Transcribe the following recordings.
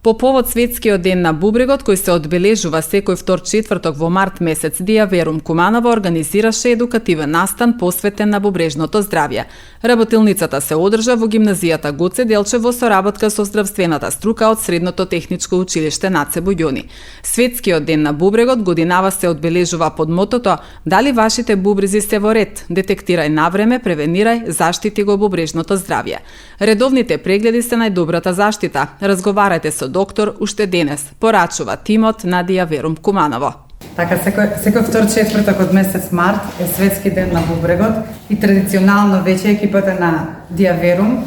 По повод Светскиот ден на бубрегот, кој се одбележува секој втор четврток во март месец, Диа Верум Куманова организираше едукативен настан посветен на бубрежното здравје. Работилницата се одржа во гимназијата Гоце Делчев во соработка со здравствената струка од Средното техничко училиште Наце Буѓони. Светскиот ден на бубрегот годинава се одбележува под мотото "Дали вашите бубрези се во ред? Детектирај навреме, превенирај, заштити го бубрежното здравје". Редовните прегледи се најдобрата заштита. Разговарајте со доктор уште денес, порачува тимот на Диа Верум Куманово. Така, секој втор четврток од месец март е Светски ден на бубрегот и традиционално веќе екипата на Диа Верум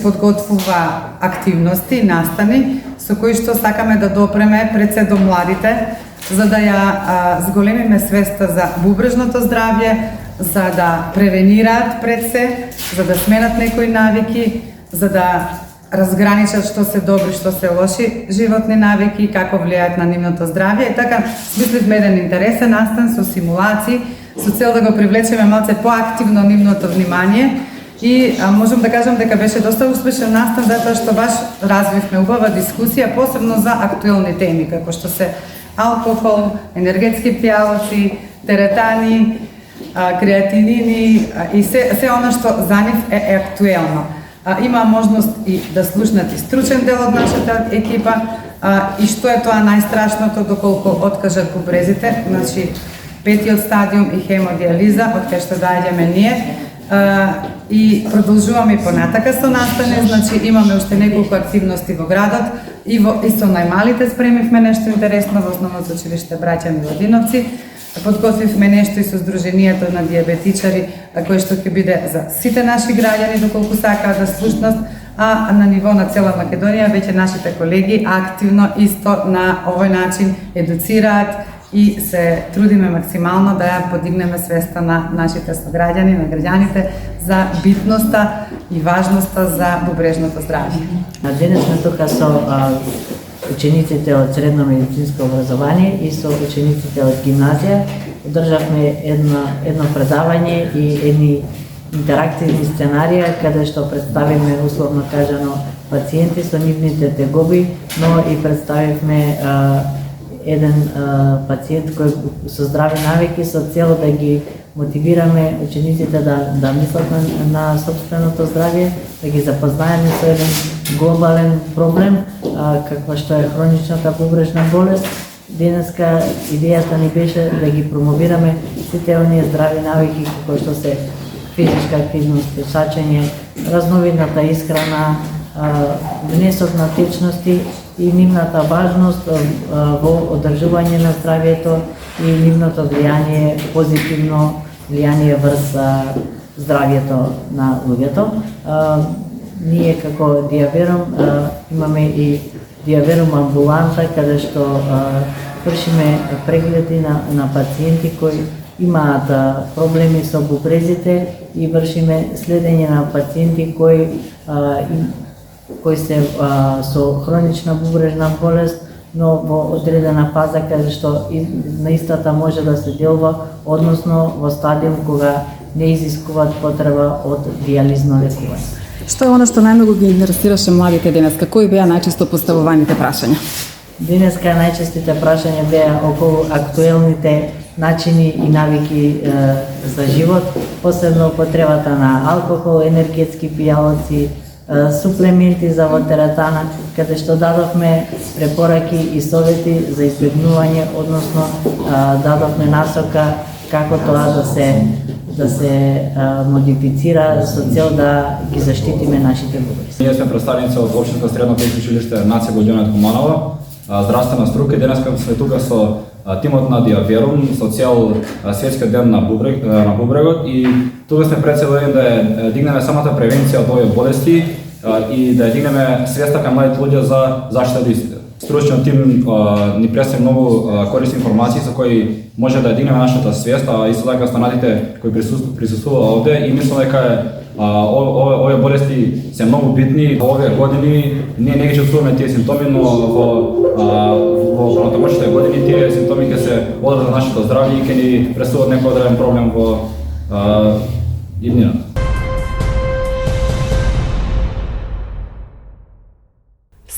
подготвува активности, настани со кои што сакаме да допреме пред се до младите, за да ја зголемиме свеста за бубрежното здравје, за да превенираат пред се, за да сменат некои навики, за да разграничат што се добри, што се лоши животни навики и како влијаат на нивното здравје. И така, смисливме еден интересен настан со симулации, со цел да го привлечеме малце поактивно нивното внимание. И можам да кажам дека беше доста успешен настан, затоа што баш развивме убава дискусија, посебно за актуелни теми, како што се алкохол, енергетски пијалоци, теретани, креатинини и се она што за нив е актуелно. Има можност и да слушнат и стручен дел од нашата екипа и што е тоа најстрашното доколку откажат бубрезите, петиот стадиум и хемодиализа, од кај што доаѓаме ние. И продолжуваме и понатака со настане, имаме уште неколку активности во градот и со најмалите спремивме нешто интересно во Основното училиште Браќа Милодиновци. Подготвивме нешто и со Сдруженијето на диабетичари, кој што ќе биде за сите наши граѓани доколку сакаат да слушнат, а на ниво на цела Македонија веќе нашите колеги активно исто на овој начин едуцираат и се трудиме максимално да ја подигнеме свеста на нашите сограѓани, на граѓаните за битноста и важноста за бубрежното здравје. Денес сме тука со учениците од средно медицинско образование и со учениците од гимназија. Одржавме едно предавање и едни интерактивни сценарија каде што представиме условно кажано пациенти со нивните тегоби, но и представивме еден пациент кој со здрави навики со цел да ги мотивираме учениците да мислат на собственото здравје, да ги запознаеме со еден глобален проблем, каква што е хроничната бубрежна болест. Денеска идејата ни беше да ги промовираме сите оние здрави навики како што се физичка активност, пешачење, разновидната исхрана, внесок на течности и нивната важност во одржување на здравјето и нивното влијание, позитивно влијание врз здравјето на луѓето. Ние како Диа Верум имаме и Диа Верум амбуланта каде што вршиме прегледи на пациенти кои имаат проблеми со бубрезите и вршиме следење на пациенти кои се со хронична бубрежна болест, но во одредена фаза каде што на истата може да се делува, односно во стадиум кога не изискуваат потреба од диализно лекување. Што е она што најмногу ги интересираше младите денеска? Кои беа најчесто поставуваните прашања? Денеска најчестите прашања беа околу актуелните начини и навики за живот, посебно употребата на алкохол, енергетски пијалоци, суплементи за теретана, каде што дадовме препораки и совети за избегнување, односно дадовме насока како тоа да се модифицира со цел да ги заштитиме нашите бубрези. Ние сме представници од Општинско средно техничко училиште Наце Буѓони од Куманово, здравствена струка. Денеска сме тука со тимот на Диа Верум со цел Светскиот ден на бубрегот и тука сме прецелени да ја дигнеме самата превенција од овие болести и да ја дигнеме свеста кај младите луѓе за заштита од истите. Стручниот тим ни представи многу корисни информации со кои може да ја дигнеме нашата свест, а исто така останатите кои присуствува овде и мислам дека овие болести се многу битни. Во овие години ние не ги чувствуваме тие симптоми, но во понатамошните години тие симптоми ќе се одразат на нашето здравје и ќе ни представуваат некој одреден проблем во иднината.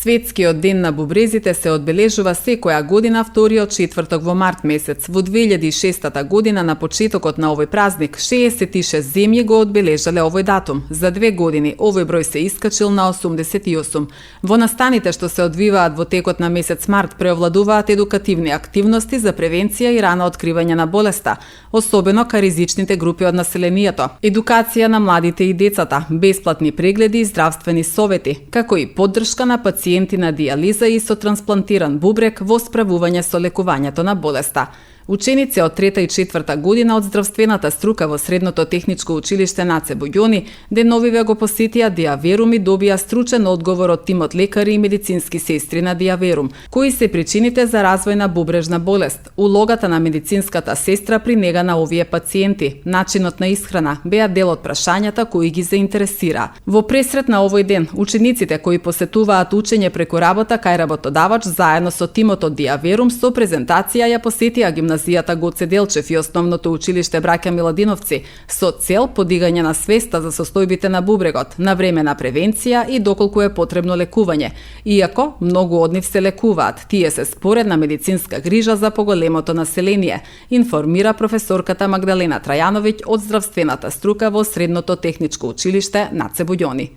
Светскиот ден на бубрезите се одбележува секоја година вториот четврток во март месец. Во 2006 година на почетокот на овој празник 66 земји го одбележале овој датум. За 2 години овој број се искачил на 88. Во настаните што се одвиваат во текот на месец март преовладуваат едукативни активности за превенција и рано откривање на болеста, особено кај ризичните групи од населението. Едукација на младите и децата, бесплатни прегледи и здравствени совети, како и поддршка на пациенти на дијализа и со трансплантиран бубрек во справување со лекувањето на болеста. Ученици од 3-та и 4-та година од здравствената струка во Средното техничко училиште Наце Боѓони деновиве го посетија Диаверум и добија стручен одговор од тимот лекари и медицински сестри на Диаверум, кои се причините за развој на бубрежна болест, улогата на медицинската сестра при нега на овие пациенти, начинот на исхрана беа дел од прашањата кои ги заинтересира. Во пресрет на овој ден, учениците кои посетуваат учење преку работа кај работодавач заедно со тимот од Диаверум со презентација ја посетија гимназијата Гоце Делчев и основното училиште Браќа Миладиновци со цел подигање на свеста за состојбите на бубрегот, на време на превенција и доколку е потребно лекување. Иако многу од нив се лекуваат, тие се споредна медицинска грижа за поголемото население, информира професорката Магдалена Трајановиќ од здравствената струка во Средното техничко училиште Наце Боѓони.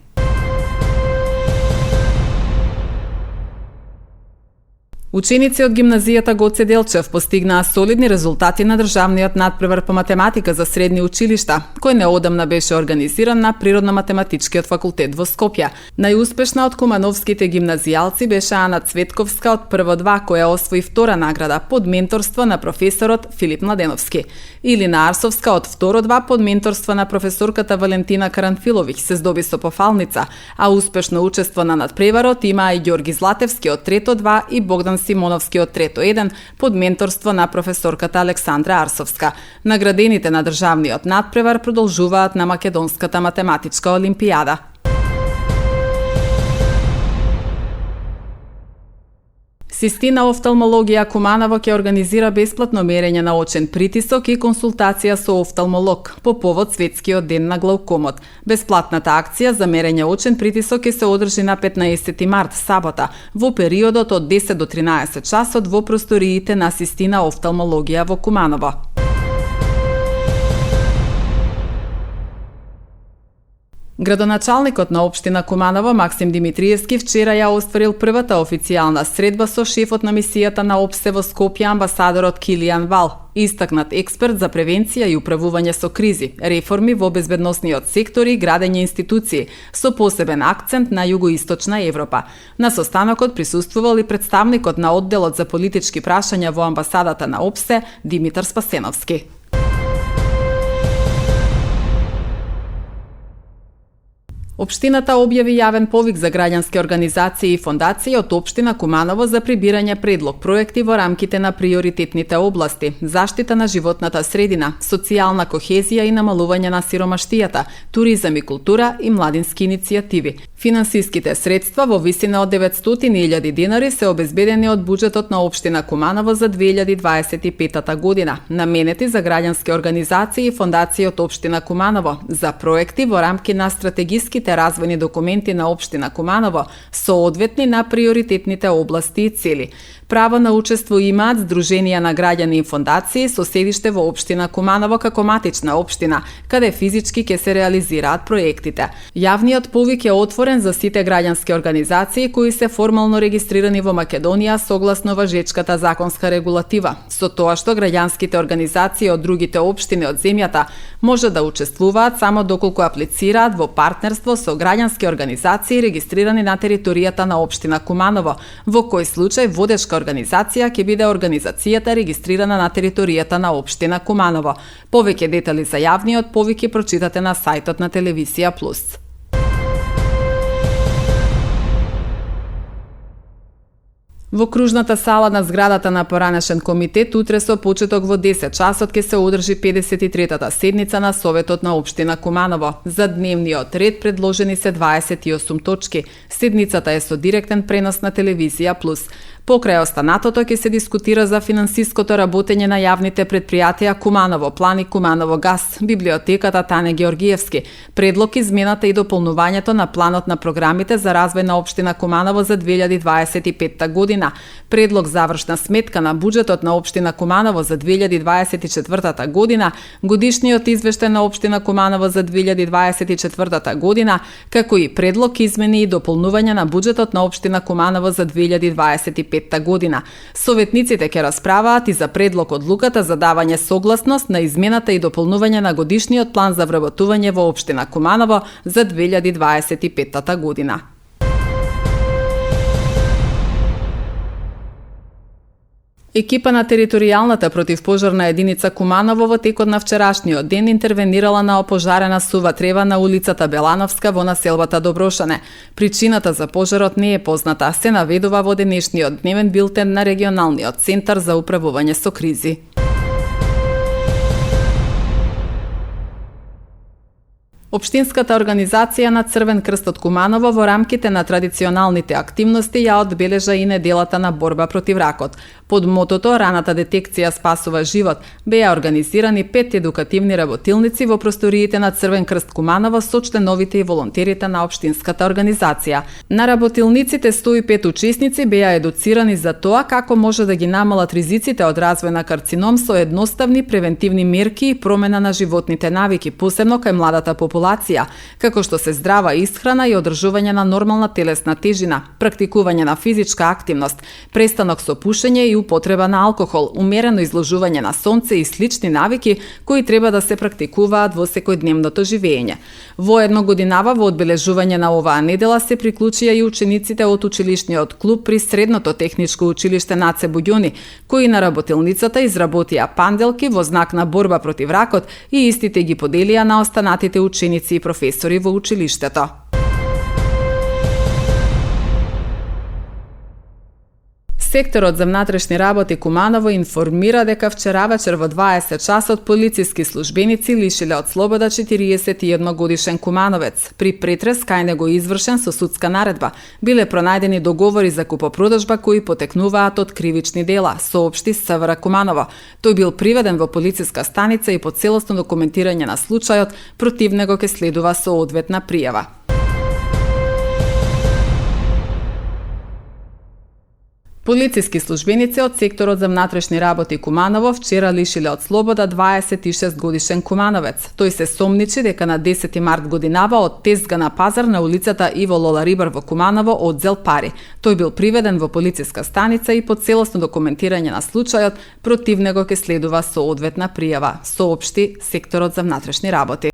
Ученици од гимназијата Гоце Делчев постигнаа солидни резултати на државниот надпревар по математика за средни училишта, кој неодамна беше организиран на Природно-математичкиот факултет во Скопје. Најуспешна од кумановските гимназијалци беше Ана Цветковска од прво 2, која освои втора награда под менторство на професорот Филип Младеновски. Илина Арсовска од второ 2 под менторство на професорката Валентина Каранфиловиќ се здоби со пофалница, а успешно учество на надпреварот имаа и Ѓорги Златевски од трето 2 и Богдан Симоновски од трето 1 под менторство на професорката Александра Арсовска. Наградените на државниот надпревар продолжуваат на Македонската математичка олимпијада. Систина офталмологија Куманово ќе организира бесплатно мерење на очен притисок и консултација со офталмолог по повод Светскиот ден на глаукомот. Бесплатната акција за мерење очен притисок ќе се одржи на 15 март, сабота, во периодот од 10 до 13 часот во просториите на Систина офталмологија во Куманово. Градоначалникот на општина Куманово Максим Димитриевски вчера ја остварил првата официјална средба со шефот на мисијата на ОПСЕ во Скопје амбасадорот Килијан Вал, истакнат експерт за превенција и управување со кризи, реформи во безбедносниот сектор и градење институции, со посебен акцент на југоисточна Европа. На состанокот присуствувал и представникот на одделот за политички прашања во амбасадата на ОПСЕ Димитар Спасеновски. Општината објави јавен повик за граѓански организации и фондации од општина Куманово за прибирање предлог проекти во рамките на приоритетните области: заштита на животната средина, социјална кохезија и намалување на сиромаштијата, туризам и култура и младински иницијативи. Финансиските средства во висина од 900.000 денари се обезбедени од буџетот на општина Куманово за 2025 година, наменети за граѓански организации и фондации од општина Куманово за проекти во рамки на стратегиските развојни документи на општина Куманово, соодветни на приоритетните области и цели. Право на учество имаат здруженија на граѓани и фондации со седиште во општина Куманово како матична општина, каде физички ќе се реализираат проектите. Јавниот повик е отворен за сите граѓански организации кои се формално регистрирани во Македонија согласно важечката законска регулатива, со тоа што граѓанските организации од другите општини од земјата може да учествуваат само доколку аплицираат во партнерство со граѓански организации регистрирани на територијата на општина Куманово, во кој случај водечка организација ќе биде организацијата регистрирана на територијата на општина Куманово. Повеќе детали за јавниот повик ќе прочитате на сајтот на Телевизија Плюс. Во кружната сала на зградата на поранешен комитет утре со почеток во 10 часот ќе се одржи 53-та седница на Советот на општина Куманово. За дневниот ред предложени се 28 точки. Седницата е со директен пренос на телевизија плюс. Покрај останатото ќе се дискутира за финансиското работење на јавните предпријатија Куманово План и Куманово Газ, библиотеката Тане Георгиевски, предлог измената и дополнувањето на планот на програмите за развој на општина Куманово за 2025 година, предлог завршна сметка на буџетот на општина Куманово за 2024 година, годишниот извештај на општина Куманово за 2024 година, како и предлог измени и дополнување на буџетот на општина Куманово за 2025 година. Советниците ќе расправаат и за предлог одлуката за давање согласност на измената и дополнување на годишниот план за вработување во општина Куманово за 2025 година. Екипа на територијалната противпожарна единица Куманово во текот на вчерашниот ден интервенирала на опожарена сува трева на улицата Белановска во населбата Доброшане. Причината за пожарот не е позната, се наведува во денешниот дневен билтен на регионалниот центар за управување со кризи. Општинската организација на Црвен крст од Куманово во рамките на традиционалните активности ја одбележа и неделата на борба против ракот. Под мотото "Раната детекција спасува живот" беа организирани 5 едукативни работилници во просториите на Црвен крст Куманово со членовите и волонтерите на општинската организација. На работилниците 105 учесници беа едуцирани за тоа како може да ги намалат ризиците од развој на карцином со едноставни превентивни мерки и промена на животните навики, посебно кај младата популација, како што се здрава исхрана и одржување на нормална телесна тежина, практикување на физичка активност, престанок со пушење и употреба на алкохол, умерено изложување на сонце и слични навики кои треба да се практикуваат во секојдневното живење. Воедно годинава во одбележување на оваа недела се приклучија и учениците од училишниот клуб при Средното техничко училиште Наце Буѓони, кои на работилницата изработија панделки во знак на борба против ракот и истите ги поделија на останатите ученици и професори во училиштето. Секторот за внатрешни работи Куманово информира дека вчера вечер во 20 часот полициски службеници лишиле од слобода 41 годишен кумановец. При претрес кај него извршен со судска наредба биле пронајдени договори за купопродажба кои потекнуваат од кривични дела, соопшти СВР Куманово. Тој бил приведен во полициска станица и по целосно документирање на случајот против него ќе следува соодветна пријава. Полициски службеници од секторот за внатрешни работи Куманово вчера лишиле од слобода 26 годишен кумановец. Тој се сомничи дека на 10 март годинава од тезга на пазар на улицата Иво Лоларибар во Куманово одзел пари. Тој бил приведен во полициска станица и по целосно документирање на случајот против него ќе следува соодветна пријава, соопшти секторот за внатрешни работи.